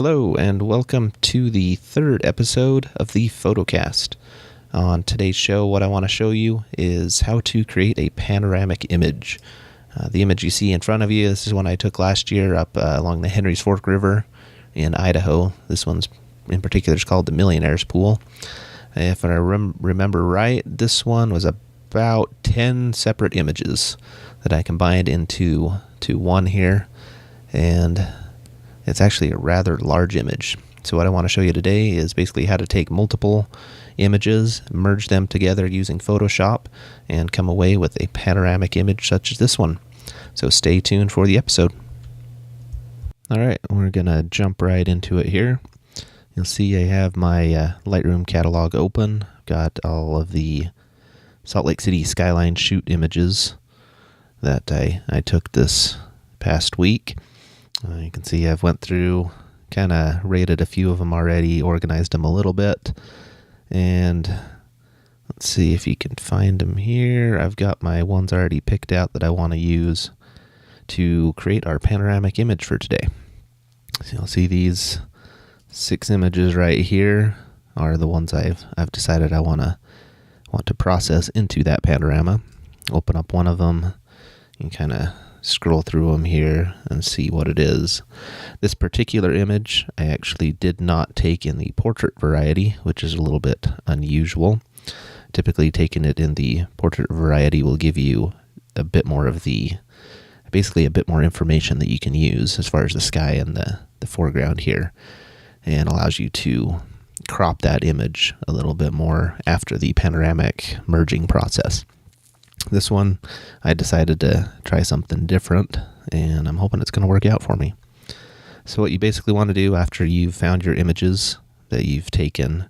Hello, and welcome to the third episode of the Photocast. On today's show, what I want to show you is how to create a panoramic image. The image you see in front of you, this is one I took last year up along the Henry's Fork River in Idaho. This one's in particular is called the Millionaire's Pool. If I remember right, this one was about 10 separate images that I combined into one here, and it's actually a rather large image. So what I want to show you today is basically how to take multiple images, merge them together using Photoshop, and come away with a panoramic image such as this one. So stay tuned for the episode. Alright, we're going to jump right into it here. You'll see I have my Lightroom catalog open. Got all of the Salt Lake City skyline shoot images that I took this past week. You can see I've went through, kind of rated a few of them already, organized them a little bit, and let's see if you can find them here. I've got my ones already picked out that I want to use to create our panoramic image for today. So you'll see these 6 images right here are the ones I've decided I want to process into that panorama. Open up one of them and kind of scroll through them here and see what it is. This particular image I actually did not take in the portrait variety, which is a little bit unusual. Typically taking it in the portrait variety will give you a bit more of basically a bit more information that you can use as far as the sky and the foreground here, and allows you to crop that image a little bit more after the panoramic merging process. This one, I decided to try something different, and I'm hoping it's going to work out for me. So what you basically want to do after you've found your images that you've taken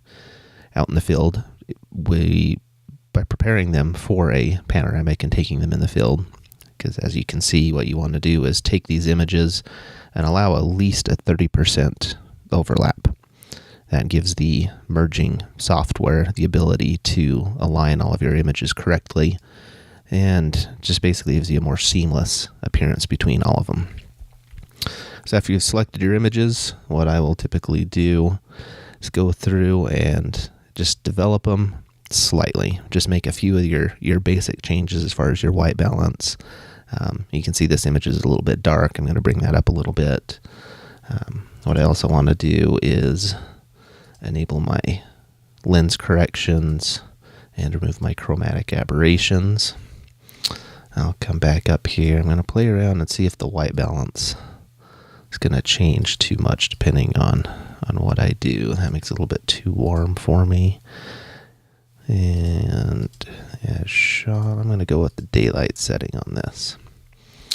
out in the field, by preparing them for a panoramic and taking them in the field, because as you can see, what you want to do is take these images and allow at least a 30% overlap. That gives the merging software the ability to align all of your images correctly, and just basically gives you a more seamless appearance between all of them. So after you've selected your images, what I will typically do is go through and just develop them slightly. Just make a few of your basic changes as far as your white balance. You can see this image is a little bit dark. I'm going to bring that up a little bit. What I also want to do is enable my lens corrections and remove my chromatic aberrations. I'll come back up here. I'm going to play around and see if the white balance is going to change too much depending on what I do. That makes it a little bit too warm for me. And as shown, I'm going to go with the daylight setting on this.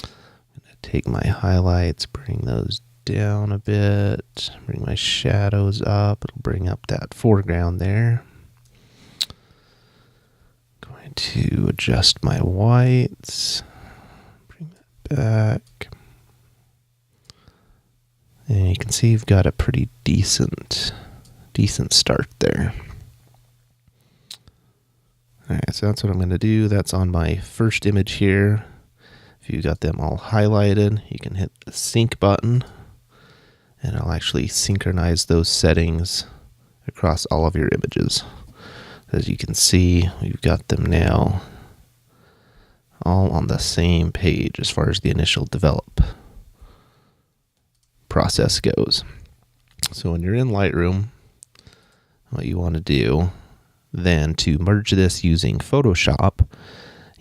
I'm going to take my highlights, bring those down a bit, bring my shadows up. It'll bring up that foreground there. Going to adjust my whites, bring that back. And you can see you've got a pretty decent start there. Alright, so that's what I'm going to do. That's on my first image here. If you got them all highlighted, you can hit the sync button, and I'll actually synchronize those settings across all of your images. As you can see, we've got them now all on the same page as far as the initial develop process goes. So when you're in Lightroom, what you want to do then to merge this using Photoshop,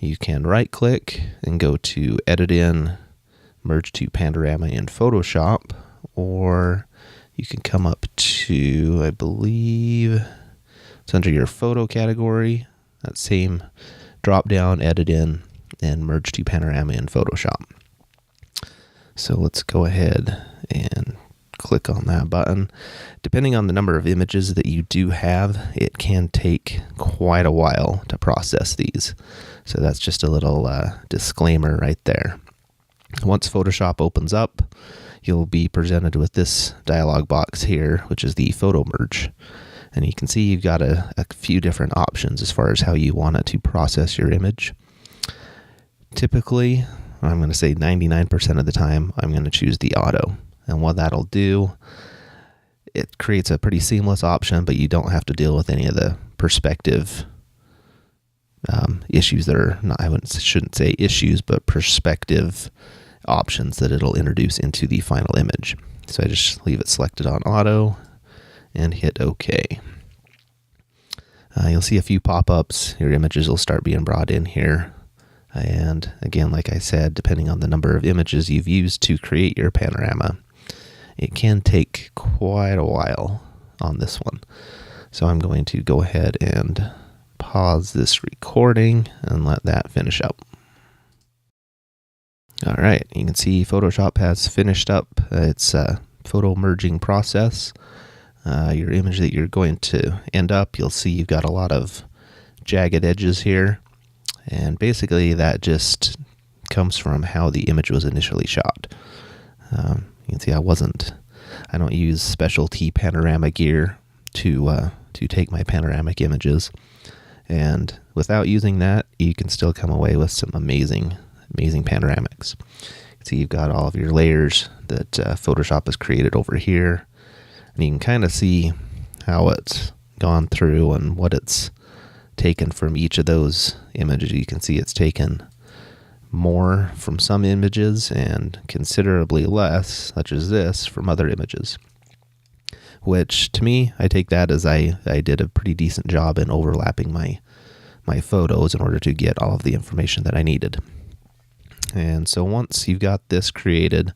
you can right click and go to Edit in, Merge to Panorama in Photoshop, or you can come up to, I believe it's under your photo category, that same drop down, Edit in, and Merge to Panorama in Photoshop. So let's go ahead and click on that button. Depending on the number of images that you do have, it can take quite a while to process these. So that's just a little disclaimer right there. Once Photoshop opens up, you'll be presented with this dialog box here, which is the photo merge. And you can see you've got a few different options as far as how you want it to process your image. Typically, I'm going to say 99% of the time, I'm going to choose the auto. And what that'll do, it creates a pretty seamless option, but you don't have to deal with any of the perspective issues that are not, shouldn't say issues, but perspective options that it'll introduce into the final image. So I just leave it selected on auto and hit OK. You'll see a few pop-ups. Your images will start being brought in here. And again, like I said, depending on the number of images you've used to create your panorama, it can take quite a while on this one. So I'm going to go ahead and pause this recording and let that finish up. All right, you can see Photoshop has finished up its photo merging process. Your image that you're going to end up, you'll see you've got a lot of jagged edges here. And basically that just comes from how the image was initially shot. You can see I don't use specialty panorama gear to take my panoramic images. And without using that, you can still come away with some amazing panoramics. You can see you've got all of your layers that Photoshop has created over here. And you can kind of see how it's gone through and what it's taken from each of those images. You can see it's taken more from some images and considerably less, such as this, from other images. Which, to me, I take that as I did a pretty decent job in overlapping my photos in order to get all of the information that I needed. And so once you've got this created,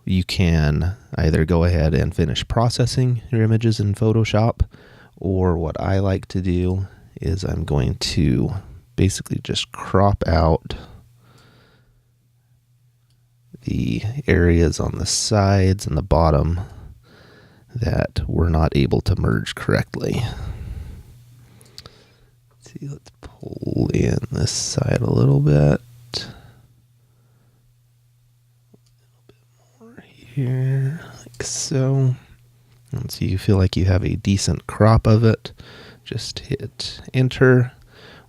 you can either go ahead and finish processing your images in Photoshop, or what I like to do is I'm going to basically just crop out the areas on the sides and the bottom that were not able to merge correctly. Let's see, let's pull in this side a little bit. Here, like so. And so you feel like you have a decent crop of it, just hit enter,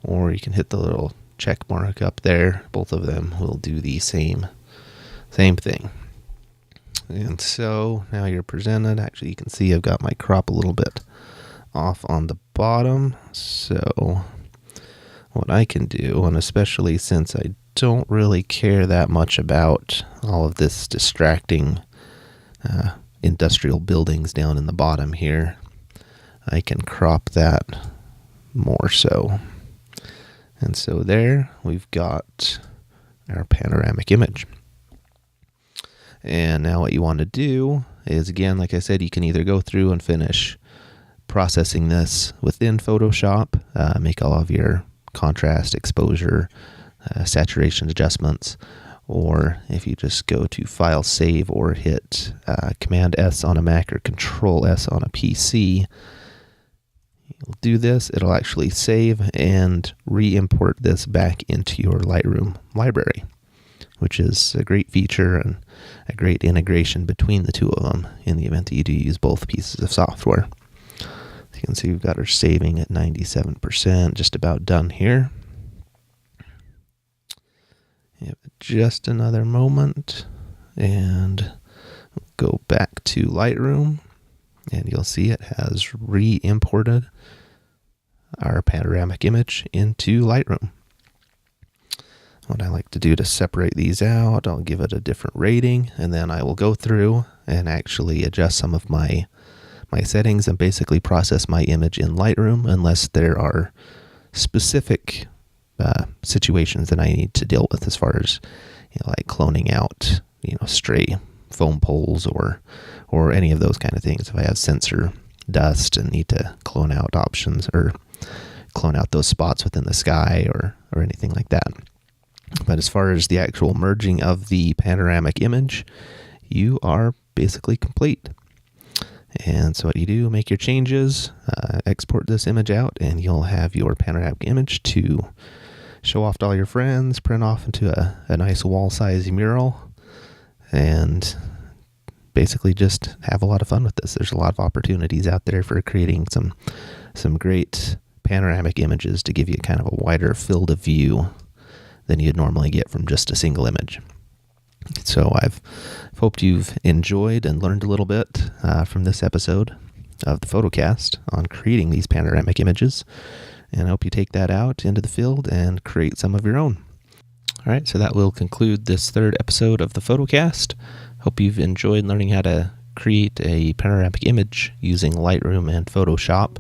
or you can hit the little check mark up there. Both of them will do the same thing. And so now you're presented. Actually, you can see I've got my crop a little bit off on the bottom. So what I can do, and especially since I don't really care that much about all of this distracting industrial buildings down in the bottom here, I can crop that more so. And so there we've got our panoramic image. And now what you want to do is, again, like I said, you can either go through and finish processing this within Photoshop, make all of your contrast, exposure, saturation adjustments, or if you just go to File, Save, or hit Command S on a Mac or Control S on a PC, you'll do this. It'll actually save and re-import this back into your Lightroom library, which is a great feature and a great integration between the two of them in the event that you do use both pieces of software. So you can see we've got our saving at 97%, just about done here. Just another moment, and we'll go back to Lightroom, and you'll see it has re-imported our panoramic image into Lightroom. What I like to do to separate these out, I'll give it a different rating, and then I will go through and actually adjust some of my settings and basically process my image in Lightroom unless there are specific situations that I need to deal with, as far as like cloning out stray foam poles or any of those kind of things. If I have sensor dust and need to clone out options or clone out those spots within the sky or anything like that. But as far as the actual merging of the panoramic image, you are basically complete. And so what you do, make your changes, export this image out, and you'll have your panoramic image to show off to all your friends, print off into a nice wall-size mural, and basically just have a lot of fun with this. There's a lot of opportunities out there for creating some great panoramic images to give you kind of a wider field of view than you'd normally get from just a single image. So I've hoped you've enjoyed and learned a little bit from this episode of the Photocast on creating these panoramic images, and I hope you take that out into the field and create some of your own. All right, so that will conclude this third episode of the Photocast. Hope you've enjoyed learning how to create a panoramic image using Lightroom and Photoshop,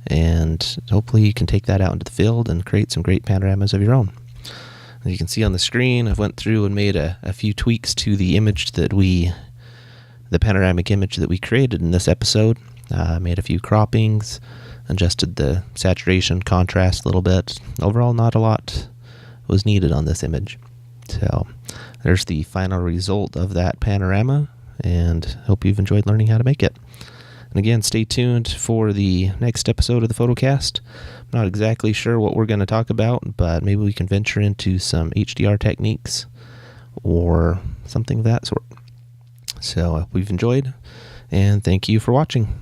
and hopefully you can take that out into the field and create some great panoramas of your own. As you can see on the screen, I've went through and made a few tweaks to the image the panoramic image that we created in this episode. Made a few croppings, adjusted the saturation, contrast a little bit. Overall, not a lot was needed on this image. So there's the final result of that panorama, and hope you've enjoyed learning how to make it. And again, stay tuned for the next episode of the Photocast. I'm not exactly sure what we're going to talk about, but maybe we can venture into some HDR techniques or something of that sort. So I hope you've enjoyed, and thank you for watching.